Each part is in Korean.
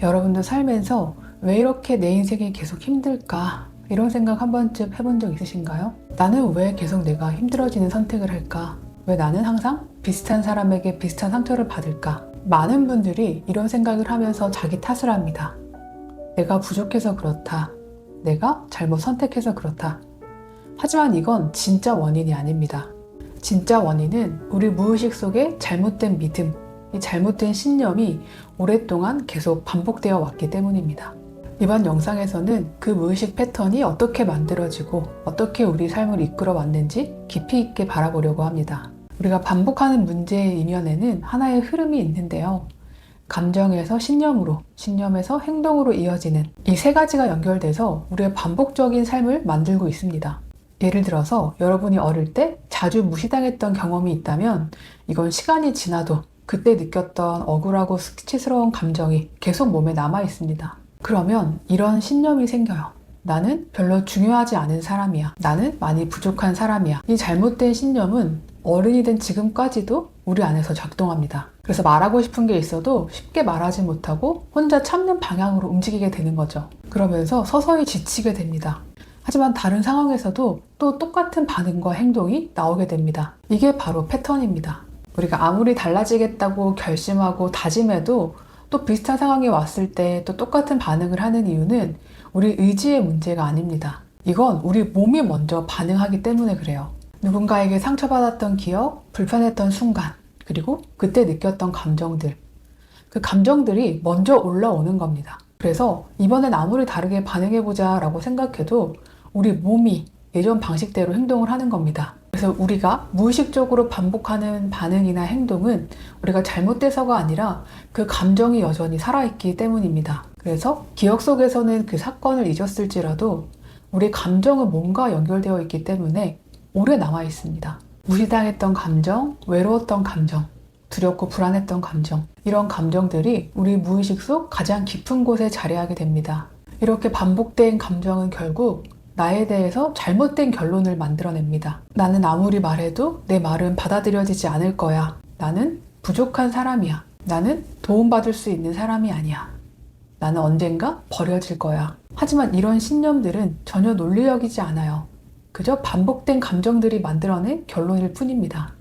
여러분도 살면서 왜 이렇게 내 인생이 계속 힘들까? 이런 생각 한 번쯤 해본 적 있으신가요? 나는 왜 계속 내가 힘들어지는 선택을 할까? 왜 나는 항상 비슷한 사람에게 비슷한 상처를 받을까? 많은 분들이 이런 생각을 하면서 자기 탓을 합니다. 내가 부족해서 그렇다. 내가 잘못 선택해서 그렇다. 하지만 이건 진짜 원인이 아닙니다. 진짜 원인은 우리 무의식 속에 잘못된 믿음, 이 잘못된 신념이 오랫동안 계속 반복되어 왔기 때문입니다. 이번 영상에서는 그 무의식 패턴이 어떻게 만들어지고 어떻게 우리 삶을 이끌어 왔는지 깊이 있게 바라보려고 합니다. 우리가 반복하는 문제의 이면에는 하나의 흐름이 있는데요. 감정에서 신념으로, 신념에서 행동으로 이어지는 이 세 가지가 연결돼서 우리의 반복적인 삶을 만들고 있습니다. 예를 들어서 여러분이 어릴 때 자주 무시당했던 경험이 있다면 이건 시간이 지나도 그때 느꼈던 억울하고 수치스러운 감정이 계속 몸에 남아 있습니다. 그러면 이런 신념이 생겨요. 나는 별로 중요하지 않은 사람이야. 나는 많이 부족한 사람이야. 이 잘못된 신념은 어른이 된 지금까지도 우리 안에서 작동합니다. 그래서 말하고 싶은 게 있어도 쉽게 말하지 못하고 혼자 참는 방향으로 움직이게 되는 거죠. 그러면서 서서히 지치게 됩니다. 하지만 다른 상황에서도 또 똑같은 반응과 행동이 나오게 됩니다. 이게 바로 패턴입니다. 우리가 아무리 달라지겠다고 결심하고 다짐해도 또 비슷한 상황이 왔을 때 또 똑같은 반응을 하는 이유는 우리 의지의 문제가 아닙니다. 이건 우리 몸이 먼저 반응하기 때문에 그래요. 누군가에게 상처받았던 기억, 불편했던 순간, 그리고 그때 느꼈던 감정들. 그 감정들이 먼저 올라오는 겁니다. 그래서 이번엔 아무리 다르게 반응해보자 라고 생각해도 우리 몸이 예전 방식대로 행동을 하는 겁니다. 그래서 우리가 무의식적으로 반복하는 반응이나 행동은 우리가 잘못돼서가 아니라 그 감정이 여전히 살아있기 때문입니다. 그래서 기억 속에서는 그 사건을 잊었을지라도 우리 감정은 몸과 연결되어 있기 때문에 오래 남아 있습니다. 무시당했던 감정, 외로웠던 감정, 두렵고 불안했던 감정, 이런 감정들이 우리 무의식 속 가장 깊은 곳에 자리하게 됩니다. 이렇게 반복된 감정은 결국 나에 대해서 잘못된 결론을 만들어냅니다. 나는 아무리 말해도 내 말은 받아들여지지 않을 거야. 나는 부족한 사람이야. 나는 도움받을 수 있는 사람이 아니야. 나는 언젠가 버려질 거야. 하지만 이런 신념들은 전혀 논리적이지 않아요. 그저 반복된 감정들이 만들어낸 결론일 뿐입니다.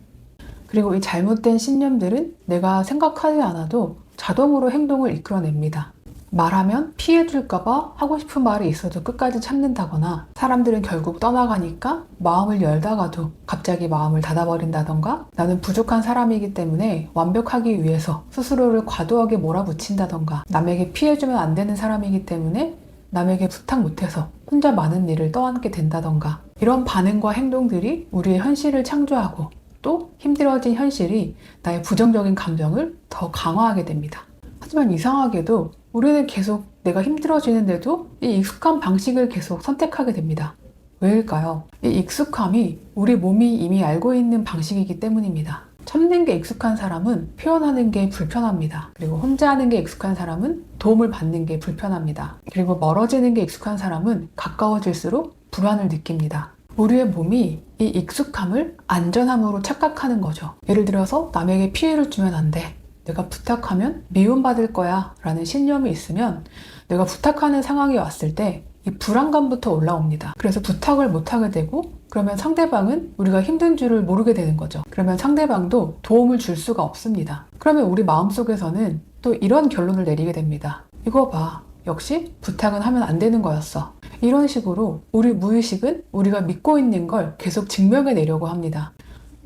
그리고 이 잘못된 신념들은 내가 생각하지 않아도 자동으로 행동을 이끌어냅니다. 말하면 피해줄까봐 하고 싶은 말이 있어도 끝까지 참는다거나, 사람들은 결국 떠나가니까 마음을 열다가도 갑자기 마음을 닫아버린다던가, 나는 부족한 사람이기 때문에 완벽하기 위해서 스스로를 과도하게 몰아붙인다던가, 남에게 피해주면 안 되는 사람이기 때문에 남에게 부탁 못해서 혼자 많은 일을 떠안게 된다던가, 이런 반응과 행동들이 우리의 현실을 창조하고 또 힘들어진 현실이 나의 부정적인 감정을 더 강화하게 됩니다. 하지만 이상하게도 우리는 계속 내가 힘들어지는데도 이 익숙한 방식을 계속 선택하게 됩니다. 왜일까요? 이 익숙함이 우리 몸이 이미 알고 있는 방식이기 때문입니다. 참는 게 익숙한 사람은 표현하는 게 불편합니다. 그리고 혼자 하는 게 익숙한 사람은 도움을 받는 게 불편합니다. 그리고 멀어지는 게 익숙한 사람은 가까워질수록 불안을 느낍니다. 우리의 몸이 이 익숙함을 안전함으로 착각하는 거죠. 예를 들어서 남에게 피해를 주면 안 돼. 내가 부탁하면 미움받을 거야 라는 신념이 있으면 내가 부탁하는 상황이 왔을 때 이 불안감부터 올라옵니다. 그래서 부탁을 못하게 되고, 그러면 상대방은 우리가 힘든 줄을 모르게 되는 거죠. 그러면 상대방도 도움을 줄 수가 없습니다. 그러면 우리 마음속에서는 또 이런 결론을 내리게 됩니다. 이거 봐, 역시 부탁은 하면 안 되는 거였어. 이런 식으로 우리 무의식은 우리가 믿고 있는 걸 계속 증명해내려고 합니다.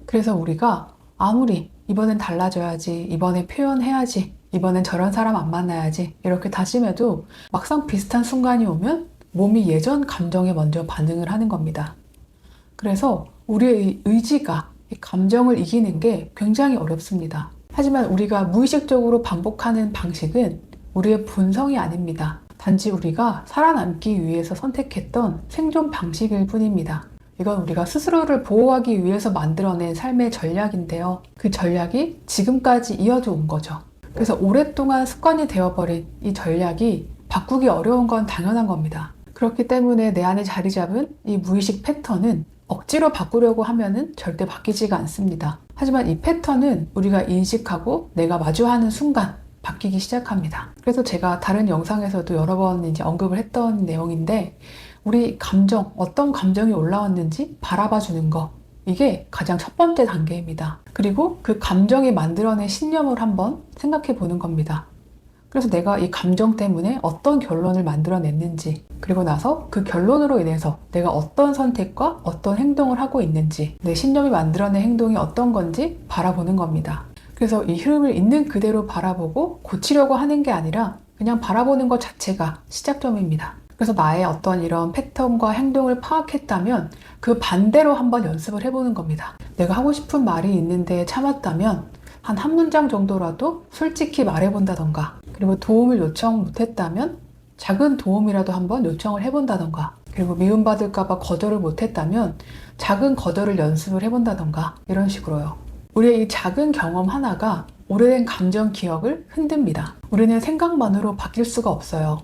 그래서 우리가 아무리 이번엔 달라져야지, 이번에 표현해야지, 이번엔 저런 사람 안 만나야지 이렇게 다짐해도 막상 비슷한 순간이 오면 몸이 예전 감정에 먼저 반응을 하는 겁니다. 그래서 우리의 의지가 이 감정을 이기는 게 굉장히 어렵습니다. 하지만 우리가 무의식적으로 반복하는 방식은 우리의 본성이 아닙니다. 단지 우리가 살아남기 위해서 선택했던 생존 방식일 뿐입니다. 이건 우리가 스스로를 보호하기 위해서 만들어낸 삶의 전략인데요. 그 전략이 지금까지 이어져 온 거죠. 그래서 오랫동안 습관이 되어버린 이 전략이 바꾸기 어려운 건 당연한 겁니다. 그렇기 때문에 내 안에 자리 잡은 이 무의식 패턴은 억지로 바꾸려고 하면은 절대 바뀌지가 않습니다. 하지만 이 패턴은 우리가 인식하고 내가 마주하는 순간 바뀌기 시작합니다. 그래서 제가 다른 영상에서도 여러 번 이제 언급을 했던 내용인데, 우리 감정, 어떤 감정이 올라왔는지 바라봐 주는 거, 이게 가장 첫 번째 단계입니다. 그리고 그 감정이 만들어낸 신념을 한번 생각해 보는 겁니다. 그래서 내가 이 감정 때문에 어떤 결론을 만들어냈는지, 그리고 나서 그 결론으로 인해서 내가 어떤 선택과 어떤 행동을 하고 있는지, 내 신념이 만들어낸 행동이 어떤 건지 바라보는 겁니다. 그래서 이 흐름을 있는 그대로 바라보고 고치려고 하는 게 아니라 그냥 바라보는 것 자체가 시작점입니다. 그래서 나의 어떤 이런 패턴과 행동을 파악했다면 그 반대로 한번 연습을 해보는 겁니다. 내가 하고 싶은 말이 있는데 참았다면 한 문장 정도라도 솔직히 말해본다던가, 그리고 도움을 요청 못했다면 작은 도움이라도 한번 요청을 해본다던가, 그리고 미움받을까봐 거절을 못했다면 작은 거절을 연습을 해본다던가, 이런 식으로요. 우리의 이 작은 경험 하나가 오래된 감정 기억을 흔듭니다. 우리는 생각만으로 바뀔 수가 없어요.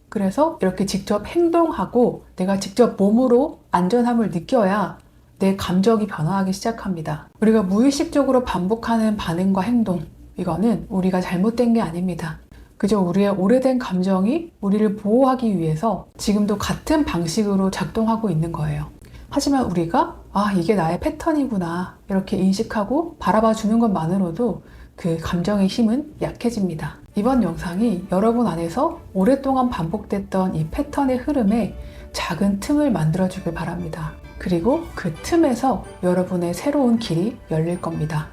그래서 이렇게 직접 행동하고 내가 직접 몸으로 안전함을 느껴야 내 감정이 변화하기 시작합니다. 우리가 무의식적으로 반복하는 반응과 행동, 이거는 우리가 잘못된 게 아닙니다. 그저 우리의 오래된 감정이 우리를 보호하기 위해서 지금도 같은 방식으로 작동하고 있는 거예요. 하지만 우리가 이게 나의 패턴이구나 이렇게 인식하고 바라봐 주는 것만으로도 그 감정의 힘은 약해집니다. 이번 영상이 여러분 안에서 오랫동안 반복됐던 이 패턴의 흐름에 작은 틈을 만들어 주길 바랍니다. 그리고 그 틈에서 여러분의 새로운 길이 열릴 겁니다.